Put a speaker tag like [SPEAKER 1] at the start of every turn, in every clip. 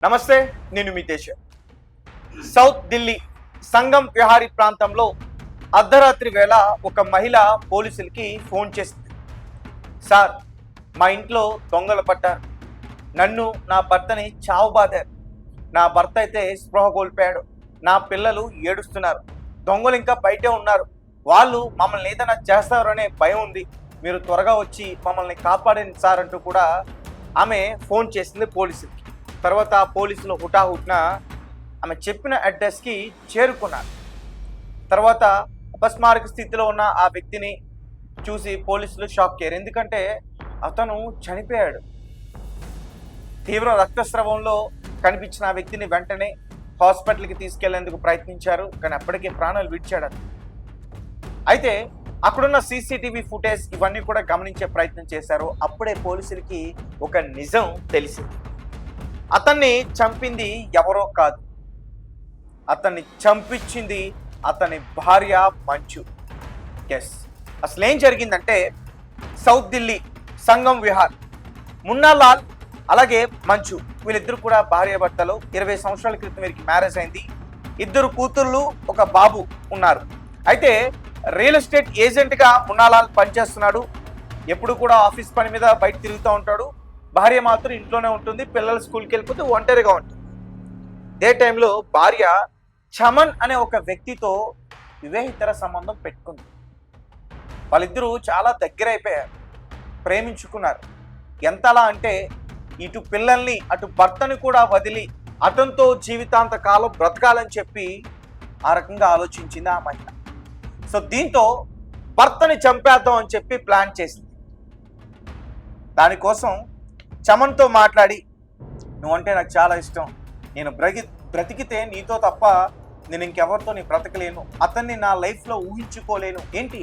[SPEAKER 1] నమస్తే, నేను మితేష్. సౌత్ ఢిల్లీ సంగం విహారీ ప్రాంతంలో అర్ధరాత్రి వేళ ఒక మహిళ పోలీసులకి ఫోన్ చేసింది. సార్, మా ఇంట్లో దొంగలు పడ్డారు, నన్ను నా భర్తని చావబాదారు. నా భర్త అయితే స్పృహ కోల్పోయాడు, నా పిల్లలు ఏడుస్తున్నారు, దొంగలు ఇంకా బయటే ఉన్నారు, వాళ్ళు మమ్మల్ని ఏదైనా చేస్తారనే భయం ఉంది, మీరు త్వరగా వచ్చి మమ్మల్ని కాపాడండి సార్ అంటూ కూడా ఆమె ఫోన్ చేసింది పోలీసులకి. తర్వాత పోలీసులు హుటాహుటిన ఆమె చెప్పిన అడ్రస్కి చేరుకున్నారు. తర్వాత అపస్మారక స్థితిలో ఉన్న ఆ వ్యక్తిని చూసి పోలీసులు షాక్ అయ్యారు. ఎందుకంటే అతను చనిపోయాడు. తీవ్ర రక్తస్రావంలో కనిపించిన ఆ వ్యక్తిని వెంటనే హాస్పిటల్కి తీసుకెళ్లేందుకు ప్రయత్నించారు, కానీ అప్పటికే ప్రాణాలు విడిచాడు. అయితే అక్కడున్న సీసీటీవీ ఫుటేజ్ ఇవన్నీ కూడా గమనించే ప్రయత్నం చేశారు. అప్పుడే పోలీసులకి ఒక నిజం తెలిసింది. అతన్ని చంపింది ఎవరో కాదు, అతన్ని చంపించింది అతని భార్య మంచు. ఎస్, అసలు ఏం జరిగిందంటే సౌత్ ఢిల్లీ సంగం విహార్ మున్నాలాల్ అలాగే మంచు వీళ్ళిద్దరు కూడా భార్యాభర్తలు. 20 సంవత్సరాల క్రితం వీరికి మ్యారేజ్ అయింది. 2 కూతుర్లు, ఒక బాబు ఉన్నారు. అయితే రియల్ ఎస్టేట్ ఏజెంట్గా మున్నాలాల్ పనిచేస్తున్నాడు. ఎప్పుడు కూడా ఆఫీస్ పని మీద బయట తిరుగుతూ ఉంటాడు. భార్య మాత్రం ఇంట్లోనే ఉంటుంది. పిల్లలు స్కూల్కి వెళ్ళిపోతే ఒంటరిగా ఉంటుంది. అదే టైంలో భార్య చమన్ అనే ఒక వ్యక్తితో వివాహేతర సంబంధం పెట్టుకుంది. వాళ్ళిద్దరూ చాలా దగ్గర అయిపోయారు, ప్రేమించుకున్నారు. ఎంతలా అంటే ఇటు పిల్లల్ని అటు భర్తని కూడా వదిలి అతనితో జీవితాంత కాలం బ్రతకాలని చెప్పి ఆ రకంగా ఆలోచించింది ఆ మహిళ. సో దీంతో భర్తని చంపేద్దాం అని చెప్పి ప్లాన్ చేసింది. దానికోసం చమన్తో మాట్లాడి, నువ్వంటే నాకు చాలా ఇష్టం, నేను బ్రతికితే నీతో తప్ప నేను ఇంకెవరితో నీ బ్రతకలేను, అతన్ని నా లైఫ్లో ఊహించుకోలేను. ఏంటి,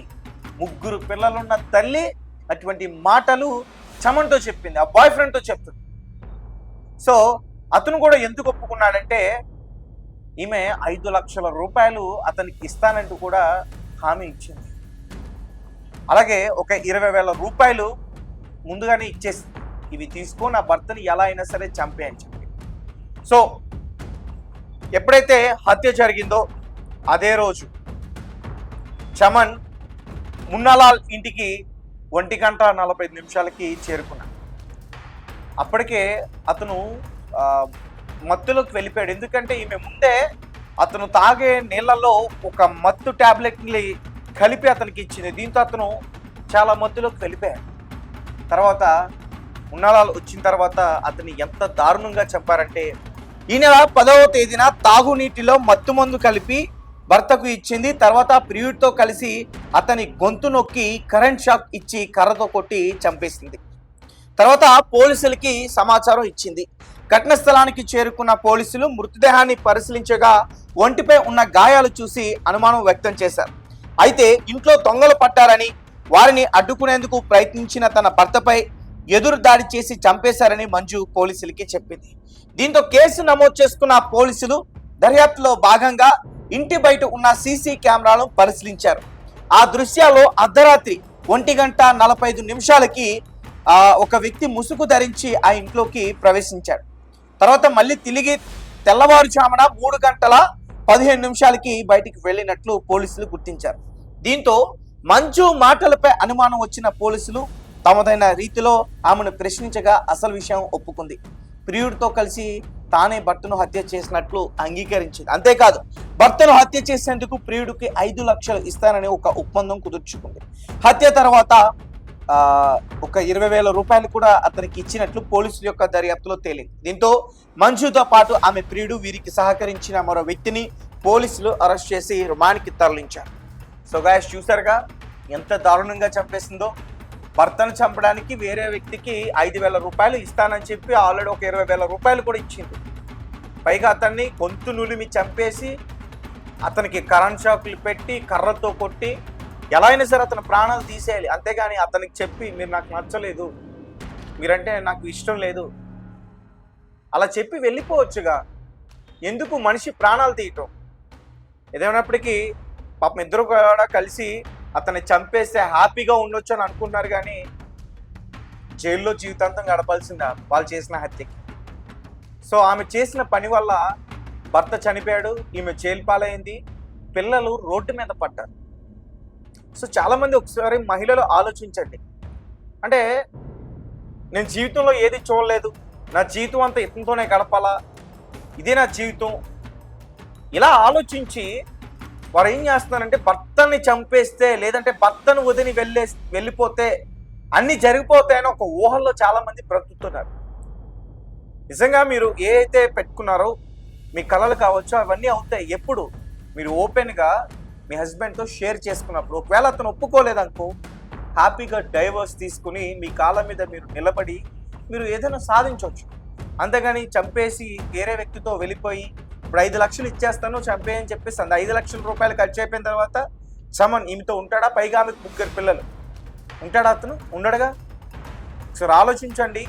[SPEAKER 1] 3 పిల్లలున్న తల్లి అటువంటి మాటలు చమన్తో చెప్పింది, ఆ బాయ్ ఫ్రెండ్తో చెప్తుంది. సో అతను కూడా ఎందుకు ఒప్పుకున్నాడంటే ఈమె 5 లక్షల రూపాయలు అతనికి ఇస్తానంటూ కూడా హామీ ఇచ్చింది. అలాగే ఒక 20,000 రూపాయలు ముందుగానే ఇచ్చేసింది, ఇవి తీసుకో నా భర్తని ఎలా అయినా సరే చంపే అని చెప్పి. సో ఎప్పుడైతే హత్య జరిగిందో అదే రోజు చమన్ మున్నాలాల్ ఇంటికి 1:45 చేరుకున్నాడు. అప్పటికే అతను మత్తులోకి వెళ్ళిపోయాడు. ఎందుకంటే ఈమె ముందే అతను తాగే నీళ్ళలో ఒక మత్తు ట్యాబ్లెట్ని కలిపి అతనికి ఇచ్చింది. దీంతో అతను చాలా మత్తులోకి వెళ్ళిపోయాడు. తర్వాత మున్నాలాల్ వచ్చిన తర్వాత అతన్ని ఎంత దారుణంగా చంపారంటే, ఈ నెల 10వ తేదీన తాగునీటిలో మత్తు మందు కలిపి భర్తకు ఇచ్చింది. తర్వాత ప్రియుడితో కలిసి అతని గొంతు నొక్కి కరెంట్ షాక్ ఇచ్చి కర్రతో కొట్టి చంపేసింది. తర్వాత పోలీసులకి సమాచారం ఇచ్చింది. ఘటన స్థలానికి చేరుకున్న పోలీసులు మృతదేహాన్ని పరిశీలించగా ఒంటిపై ఉన్న గాయాలు చూసి అనుమానం వ్యక్తం చేశారు. అయితే ఇంట్లో దొంగలు పట్టారని, వారిని అడ్డుకునేందుకు ప్రయత్నించిన తన భర్తపై ఎదురు దాడి చేసి చంపేశారని మంజు పోలీసులకి చెప్పింది. దీంతో కేసు నమోదు చేసుకున్న పోలీసులు దర్యాప్తులో భాగంగా ఇంటి బయట ఉన్న సీసీ కెమెరాలను పరిశీలించారు. ఆ దృశ్యాల్లో అర్ధరాత్రి 1:45 ఒక వ్యక్తి ముసుగు ధరించి ఆ ఇంట్లోకి ప్రవేశించాడు. తర్వాత మళ్ళీ తిరిగి తెల్లవారుజామున 3:15 బయటికి వెళ్ళినట్లు పోలీసులు గుర్తించారు. దీంతో మంజు మాటలపై అనుమానం వచ్చిన పోలీసులు తమదైన రీతిలో ఆమెను ప్రశ్నించగా అసలు విషయం ఒప్పుకుంది. ప్రియుడితో కలిసి తానే భర్తను హత్య చేసినట్లు అంగీకరించింది. అంతేకాదు, భర్తను హత్య చేసేందుకు ప్రియుడికి 5 లక్షలు ఇస్తానని ఒక ఒప్పందం కుదుర్చుకుంది. హత్య తర్వాత ఒక 20,000 రూపాయలు కూడా అతనికి ఇచ్చినట్లు పోలీసుల యొక్క దర్యాప్తులో తేలింది. దీంతో మంజుతో పాటు ఆమె ప్రియుడు, వీరికి సహకరించిన మరో వ్యక్తిని పోలీసులు అరెస్ట్ చేసి రిమాండ్కి తరలించారు. సో గాయస్, చూసారుగా ఎంత దారుణంగా చంపేసిందో. భర్తను చంపడానికి వేరే వ్యక్తికి 5,000 రూపాయలు ఇస్తానని చెప్పి ఆల్రెడీ ఒక 20,000 రూపాయలు కూడా ఇచ్చింది. పైగా అతన్ని గొంతు నులిమి చంపేసి అతనికి కరెంట్ షాకులు పెట్టి కర్రతో కొట్టి ఎలా అయినా సరే అతని ప్రాణాలు తీసేయాలి. అంతేగాని అతనికి చెప్పి మీరు నాకు నచ్చలేదు, మీరంటే నాకు ఇష్టం లేదు అలా చెప్పి వెళ్ళిపోవచ్చుగా. ఎందుకు మనిషి ప్రాణాలు తీయటం? ఏదేమైనప్పటికీ పాపం ఇద్దరు కూడా కలిసి అతన్ని చంపేస్తే హ్యాపీగా ఉండొచ్చు అని అనుకుంటున్నారు, కానీ జైల్లో జీవితాంతం గడపాల్సిందా వాళ్ళు చేసిన హత్యకి. సో ఆమె చేసిన పని వల్ల భర్త చనిపోయాడు, ఈమె జైలు పాలైంది, పిల్లలు రోడ్డు మీద పడ్డారు. సో చాలామంది ఒకసారి మహిళలు ఆలోచించండి, అంటే నేను జీవితంలో ఏది చూడలేదు, నా జీవితం అంతా ఇతనితోనే గడపాలా, ఇదే నా జీవితం, ఇలా ఆలోచించి వారు ఏం చేస్తున్నారంటే భర్తని చంపేస్తే లేదంటే భర్తను వదిలి వెళ్ళిపోతే అన్నీ జరిగిపోతాయని ఒక ఊహల్లో చాలామంది బ్రతుకుతున్నారు. నిజంగా మీరు ఏ అయితే పెట్టుకున్నారో మీ కలలు కావచ్చు అవన్నీ అవుతాయి ఎప్పుడు మీరు ఓపెన్గా మీ హస్బెండ్తో షేర్ చేసుకున్నప్పుడు. ఒకవేళ అతను ఒప్పుకోలేదనుకో, హ్యాపీగా డైవర్స్ తీసుకుని మీ కాళ్ళ మీద మీరు నిలబడి మీరు ఏదైనా సాధించవచ్చు. అంతేగాని చంపేసి వేరే వ్యక్తితో వెళ్ళిపోయి ఇప్పుడు 5 లక్షలు ఇచ్చేస్తాను చంపేయని చెప్పేసి 5 లక్షల రూపాయలు ఖర్చు అయిపోయిన తర్వాత సమన్ ఈమెతో ఉంటాడా? పైగా ఆమెకు 3 పిల్లలు ఉంటాడా? అతను ఉండడుగా. సో ఆలోచించండి.